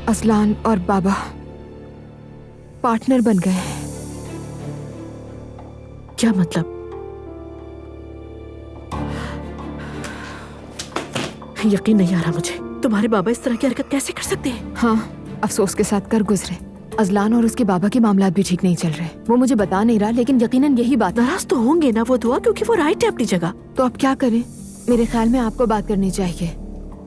असलान और बाबा पार्टनर बन गए हैं। क्या मतलब? यकीन नहीं आ रहा मुझे। तुम्हारे बाबा इस तरह की हरकत कैसे कर सकते हैं? हाँ, अफसोस के साथ कर गुजरे। अजलान और उसके बाबा के मामलात भी ठीक नहीं चल रहे। वो मुझे बता नहीं रहा, लेकिन यकीनन यही बात है। नाराज तो होंगे ना वो दुआ, क्योंकि वो राइट है अपनी जगह। तो अब क्या करें? मेरे ख्याल में आपको बात करनी चाहिए।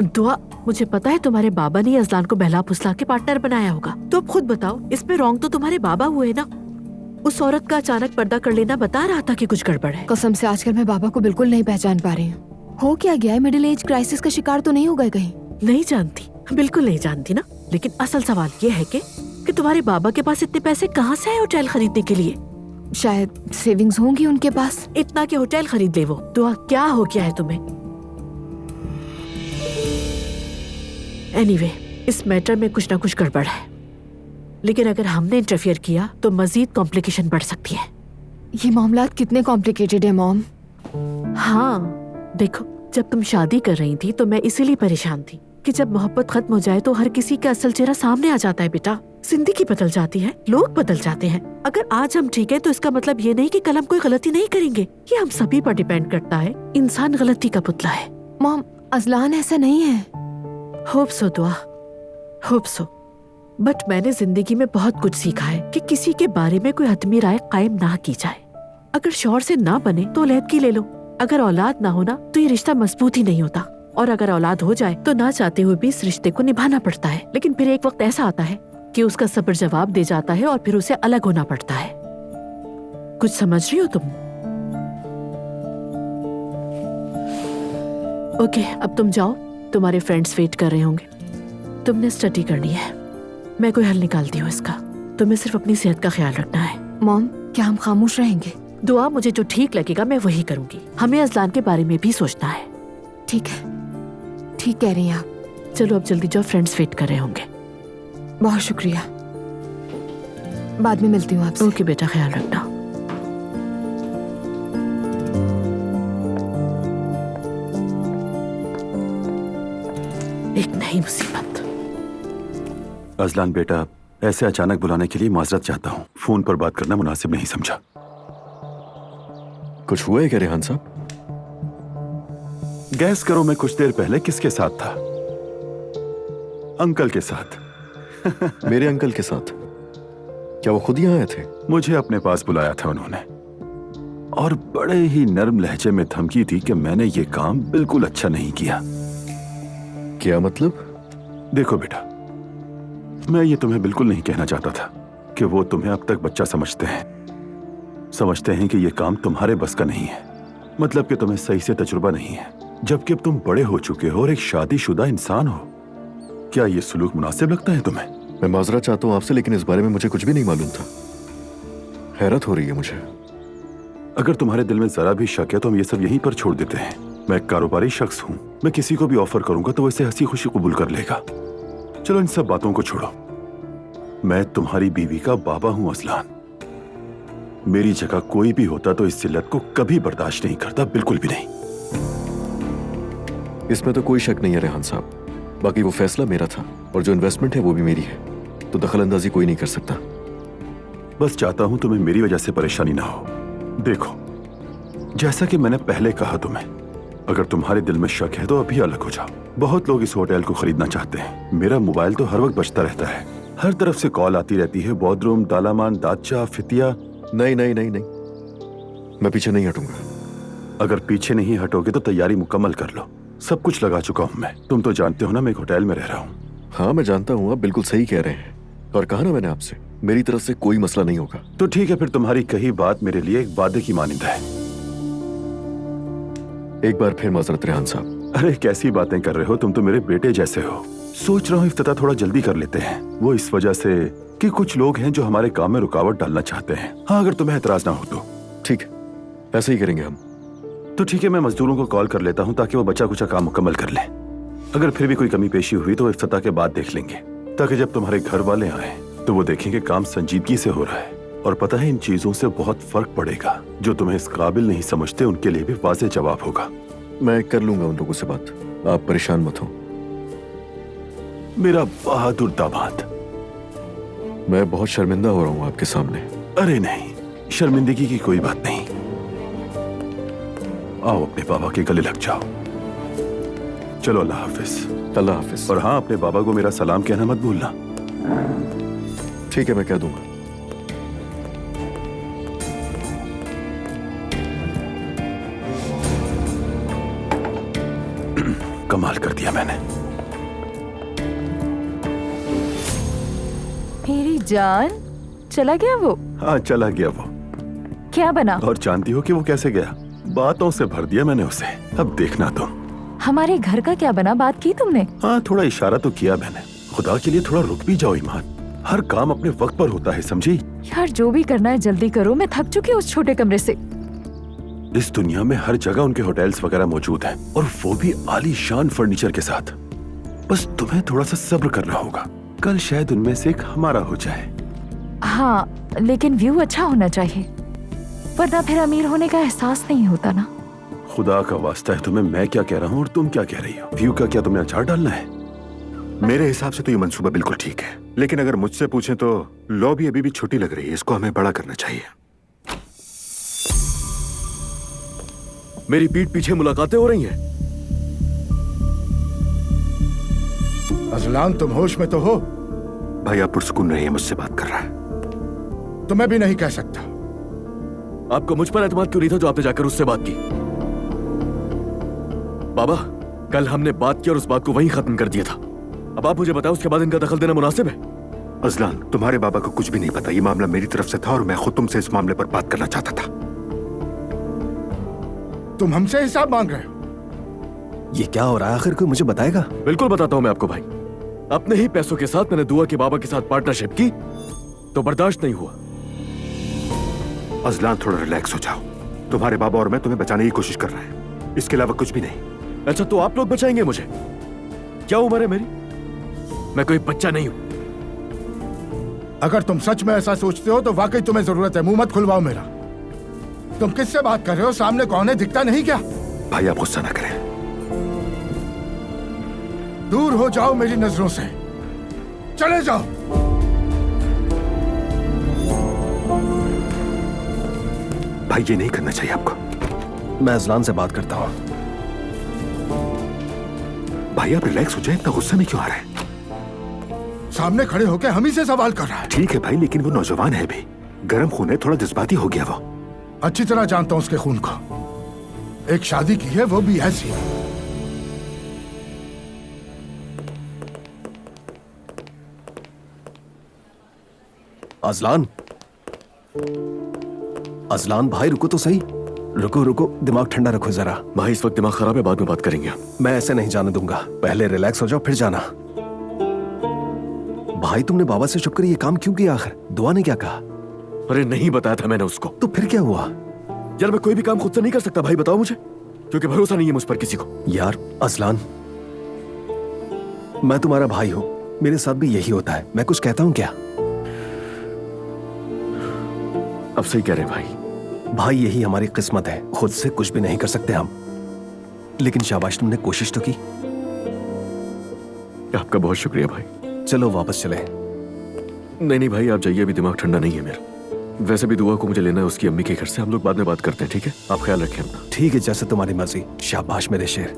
दुआ, मुझे पता है तुम्हारे बाबा ने अजलान को बहला फुसला के पार्टनर बनाया होगा, तो अब खुद बताओ, इसमें रॉन्ग तो तुम्हारे बाबा हुए ना। उस औरत का अचानक पर्दा कर लेना बता रहा था कि कुछ गड़बड़ है। कसम से आजकल मैं बाबा को बिल्कुल नहीं पहचान पा रही हूँ। हो क्या गया है? मिडिल एज क्राइसिस का शिकार तो नहीं हो गए कहीं? नहीं जानती, बिल्कुल नहीं जानती ना। लेकिन असल सवाल ये है कि तुम्हारे बाबा के पास इतने पैसे कहाँ से आए होटल खरीदने के लिए? शायद सेविंग्स होंगी उनके पास। इतना के होटल खरीद ले वो। दुआ, क्या हो गया है तुम्हें? एनीवे, इस मैटर में कुछ ना कुछ गड़बड़ है, लेकिन अगर हमने इंटरफियर किया तो मजीद कॉम्प्लिकेशन बढ़ सकती है। ये मामलात कितने कॉम्प्लिकेटेड है मॉम। हाँ देखो, जब तुम शादी कर रही थी तो मैं इसीलिए परेशान थी कि जब मोहब्बत खत्म हो जाए तो हर किसी का असल चेहरा सामने आ जाता है बेटा। जिंदगी बदल जाती है, लोग बदल जाते हैं। अगर आज हम ठीक है तो इसका मतलब ये नहीं कि कल हम कोई गलती नहीं करेंगे। ये हम सभी पर डिपेंड करता है। इंसान गलती का पुतला है। मॉम, अजलान ऐसा नहीं है। होप सो दुआ, होप सो। बट मैंने जिंदगी में बहुत कुछ सीखा है कि किसी के बारे में कोई हतमी राय कायम ना की जाए। अगर शौहर से ना बने तो अलहदगी ले लो। अगर औलाद ना होना तो ये रिश्ता मजबूत ही नहीं होता, और अगर औलाद हो जाए तो ना चाहते हुए भी इस रिश्ते को निभाना पड़ता है। लेकिन फिर एक वक्त ऐसा आता है कि उसका सब्र जवाब दे जाता है और फिर उसे अलग होना पड़ता है। कुछ समझ रही हो तुम? ओके, अब तुम जाओ, तुम्हारे फ्रेंड्स वेट कर रहे होंगे। तुमने स्टडी करनी है, मैं कोई हल निकालती हूँ इसका। तुम्हें सिर्फ अपनी सेहत का ख्याल रखना है। मॉम, क्या हम खामोश रहेंगे? दुआ, मुझे जो ठीक लगेगा मैं वही करूंगी। हमें अजलान के बारे में भी सोचना है। ठीक है, ठीक कह रही हैं आप। चलो अब जल्दी जाओ, फ्रेंड्स वेट कर रहे होंगे। बहुत शुक्रिया, बाद में मिलती हूँ आपसे। ओके बेटा, ख्याल रखना। एक नई मुसीबत। अजलान बेटा, ऐसे अचानक बुलाने के लिए माजरत चाहता हूँ। फोन पर बात करना मुनासिब नहीं समझा। कुछ हुआ है क्या रेहान साहब? गैस करो, मैं कुछ देर पहले किसके साथ था? अंकल के साथ। मेरे अंकल के साथ? क्या वो खुद यहाँ आए थे? मुझे अपने पास बुलाया था उन्होंने, और बड़े ही नर्म लहजे में धमकी दी कि मैंने ये काम बिल्कुल अच्छा नहीं किया। क्या मतलब? देखो बेटा, मैं ये तुम्हें बिल्कुल नहीं कहना चाहता था कि वो तुम्हें अब तक बच्चा समझते हैं कि ये काम तुम्हारे बस का नहीं है। मतलब कि तुम्हें सही से तजुर्बा नहीं है, जबकि अब तुम बड़े हो चुके हो और एक शादीशुदा इंसान हो। क्या ये सुलूक मुनासिब लगता है तुम्हें? मैं माजरत चाहता हूँ आपसे, लेकिन इस बारे में मुझे कुछ भी नहीं मालूम था। हैरत हो रही है मुझे। अगर तुम्हारे दिल में जरा भी शक है तो हम ये सब यहीं पर छोड़ देते हैं। मैं एक कारोबारी शख्स हूँ, मैं किसी को भी ऑफर करूंगा तो वो इसे हंसी खुशी कबूल कर लेगा। चलो इन सब बातों को छोड़ो। मैं तुम्हारी बीवी का बाबा हूं अजलान। मेरी जगह कोई भी होता तो इस जिल्लत को कभी बर्दाश्त नहीं करता, बिल्कुल भी नहीं। इसमें तो कोई शक नहीं है रेहान साहब। बाकी वो फैसला मेरा था, और जो इन्वेस्टमेंट है वो भी मेरी है, तो दखलंदाजी कोई नहीं कर सकता। बस चाहता हूं तुम्हें मेरी वजह से परेशानी ना हो। देखो, जैसा कि मैंने पहले कहा तुम्हें, अगर तुम्हारे दिल में शक है तो अभी अलग हो जाओ। बहुत लोग इस होटल को खरीदना चाहते हैं। मेरा मोबाइल तो हर वक्त बजता रहता है, हर तरफ से कॉल आती रहती है। बॉदरूम, दालामान, दादचा, फितिया। नहीं नहीं नहीं नहीं, मैं पीछे नहीं हटूंगा। अगर पीछे नहीं हटोगे तो तैयारी मुकम्मल कर लो। सब कुछ लगा चुका हूं मैं। तुम तो जानते हो ना, मैं एक होटल में रह रहा हूँ। हाँ मैं जानता हूँ, आप बिल्कुल सही कह रहे हैं। और कहा ना मैंने आपसे, मेरी तरफ से कोई मसला नहीं होगा। तो ठीक है, फिर तुम्हारी कही बात मेरे लिए एक वादे की मानिंद है। एक बार फिर माजरत रेहान साहब। अरे कैसी बातें कर रहे हो, तुम तो मेरे बेटे जैसे हो। सोच रहा हूँ इफ्तिताह थोड़ा जल्दी कर लेते हैं। वो इस वजह से कि कुछ लोग हैं जो हमारे काम में रुकावट डालना चाहते हैं। हाँ, अगर तुम्हें एतराज ना हो तो। ठीक है, ऐसे ही करेंगे हम। तो ठीक है, मैं मजदूरों को कॉल कर लेता हूँ ताकि वो बचा कुचा काम मुकम्मल कर ले। अगर फिर भी कोई कमी पेशी हुई तो इफ्तिताह के बाद देख लेंगे, ताकि जब तुम्हारे घर वाले आए तो वो देखेंगे काम संजीदगी से हो रहा है। और पता है, इन चीजों से बहुत फर्क पड़ेगा। जो तुम्हें इस काबिल नहीं समझते उनके लिए भी वाज़ेह जवाब होगा। मैं कर लूंगा उन लोगों से बात, आप परेशान मत हो। मेरा बहादुर दामाद। मैं बहुत शर्मिंदा हो रहा हूँ आपके सामने। अरे नहीं, शर्मिंदगी की कोई बात नहीं। आओ अपने बाबा के गले लग जाओ। चलो, अल्लाह हाफिज। अल्लाह हाफिज। और हाँ, अपने बाबा को मेरा सलाम कहना मत भूलना। ठीक है, मैं कह दूंगा। कमाल कर दिया मैंने। मेरी जान, चला गया वो? हाँ, चला गया वो। क्या बना? और जानती हो कि वो कैसे गया? बातों से भर दिया मैंने उसे। अब देखना तुम। हमारे घर का क्या बना? बात की तुमने? हाँ, थोड़ा इशारा तो किया मैंने। खुदा के लिए थोड़ा रुक भी जाओ ईमान। हर काम अपने वक्त पर होता है, समझी? यार जो भी करना है जल्दी करो, मैं थक चुकी हूँ उस छोटे कमरे से। इस दुनिया में हर जगह उनके होटल्स वगैरह मौजूद हैं, और वो भी आलीशान फर्नीचर के साथ। बस तुम्हें थोड़ा सा सब्र करना होगा। कल शायद उनमें से एक हमारा हो जाए। हाँ, लेकिन व्यू अच्छा होना चाहिए, वरना फिर अमीर होने का एहसास नहीं होता ना। खुदा का वास्ता है, तुम्हें मैं क्या कह रहा हूँ और तुम क्या कह रही हो? व्यू का क्या तुम्हें अचार डालना है? मेरे हिसाब से तो ये मंसूबा बिल्कुल ठीक है, लेकिन अगर मुझसे पूछें तो लॉबी अभी भी छोटी लग रही है। इसको हमें बड़ा करना चाहिए। मेरी पीठ पीछे मुलाकातें हो रही हैं। अजलान, तुम होश में तो हो? भाई आप पुरसुकून रहिए, मुझसे बात कर रहा है। तुम्हें भी नहीं कह सकता। आपको मुझ पर एतमाद क्यों नहीं था जो आपने जाकर उससे बात की? बाबा, कल हमने बात की और उस बात को वहीं खत्म कर दिया था। अब आप मुझे बताओ, उसके बाद इनका दखल देना मुनासिब है? अजलान, तुम्हारे बाबा को कुछ भी नहीं पता। ये मामला मेरी तरफ से था और मैं खुद तुमसे इस मामले पर बात करना चाहता था। तुम हमसे हिसाब मांग रहे हो? ये क्या हो रहा है? आखिर कोई मुझे बताएगा? बिल्कुल बताता हूं मैं आपको भाई। अपने ही पैसों के साथ मैंने दुआ के बाबा के साथ पार्टनरशिप की तो बर्दाश्त नहीं हुआ। अजलान, थोड़ा रिलैक्स हो जाओ। तुम्हारे बाबा और मैं तुम्हें बचाने की कोशिश कर रहे हैं, इसके अलावा कुछ भी नहीं। अच्छा, तो आप लोग बचाएंगे मुझे? क्या उम्र है मेरी? मैं कोई बच्चा नहीं हूं। अगर तुम सच में ऐसा सोचते हो तो वाकई तुम्हें जरूरत है। मुंह मत खुलवाओ मेरा। तुम किससे बात कर रहे हो? सामने कौन है, दिखता नहीं क्या? भाई आप गुस्सा ना करें। दूर हो जाओ मेरी नजरों से, चले जाओ। भाई ये नहीं करना चाहिए आपको। मैं अजलान से बात करता हूँ। भाई आप रिलैक्स हो जाए, इतना गुस्सा में क्यों आ रहा है? सामने खड़े होकर हम ही से सवाल कर रहा है। ठीक है भाई, लेकिन वो नौजवान है भी, गर्म खून है, थोड़ा जज्बाती हो गया वो। अच्छी तरह जानता हूं उसके खून को। एक शादी की है, वो भी ऐसी। अजलान, अजलान भाई रुको तो सही। रुको रुको, दिमाग ठंडा रखो जरा। भाई इस वक्त दिमाग खराब है, बाद में बात करेंगे। मैं ऐसे नहीं जाने दूंगा। पहले रिलैक्स हो जाओ फिर जाना। भाई तुमने बाबा से छुपकर ये काम क्यों किया? आखिर दुआ ने क्या कहा? अरे नहीं बताया था मैंने उसको। तो फिर क्या हुआ? यार मैं कोई भी काम खुद से नहीं कर सकता भाई, बताओ मुझे, क्योंकि भरोसा नहीं है मुझ पर किसी को। यार अजलान, मैं तुम्हारा भाई हूं, मेरे साथ भी यही होता है। मैं कुछ कहता हूं क्या? अब सही कह रहे हैं भाई। भाई यही हमारी किस्मत है, खुद से कुछ भी नहीं कर सकते हम। लेकिन शाबाश, तुमने कोशिश तो की। आपका बहुत शुक्रिया भाई। चलो वापस चले। नहीं नहीं भाई, आप जाइए, अभी दिमाग ठंडा नहीं है मेरा। वैसे भी दुआ को मुझे लेना है उसकी अम्मी के घर से। हम लोग बाद में बात करते हैं, ठीक है? आप ख्याल रखें अपना। ठीक है, जैसे तुम्हारी मर्जी। शाबाश मेरे शेर।